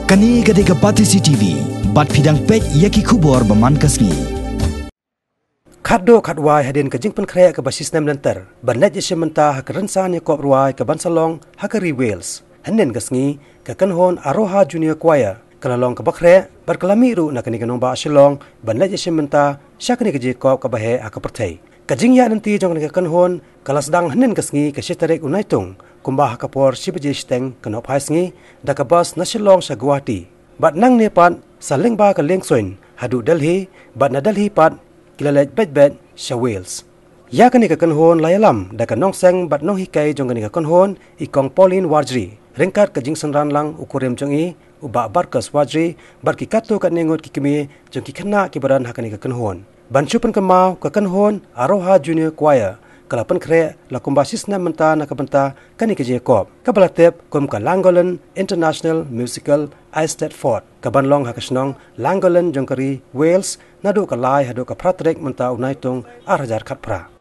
Kani gade ka Pati CCTV, bat pidang pek yaki kubor baman kasni. Khaddo khadwai hadin ka jingpan khrea ka basis nem lantar. Banat je menta hak rensan ya kop ruai ka bansalong hakari Wales. Hanen kasngi ka kanhon Aroha Junior Choir kalalong ka bakre berkelami ru nak ni kanong ba asilong banat je menta syakni ka je kop ka bahe akapertai. Kajingya nanti jong ka kanhon kalasdang hanen kasngi ka sitarek unaitung kumbah kapor sibaje steng kanop haisngi da ka bas nasilong sa Guwahati. Bat nang nepan saling ba ka lengsoin hadu Delhi bat na Delhi pat kilalaj bet sa Wales. Ya kani ka kanhon layalam da ka nongseng bat nong hikai jong kani ka kanhon ikong Pauline Wardry ringkat ka jingsan ran lang ukurem jong i uba Barkas Wardry bar ki kato ka nengot ki kimi jong ki khana ki baran hakani ka kanhon. Banchupan ka mau ka kanhon Aroha Junior Choir kalapan kre la kumbasis na menta na kabanta kani ka Jacob kabalatep kum ka Langolan International Musical Estate Fort kabanlong hakasnong Langolan jongkari Wales nadu ka lai hadu ka pratrek menta unaitung arajar khatpra.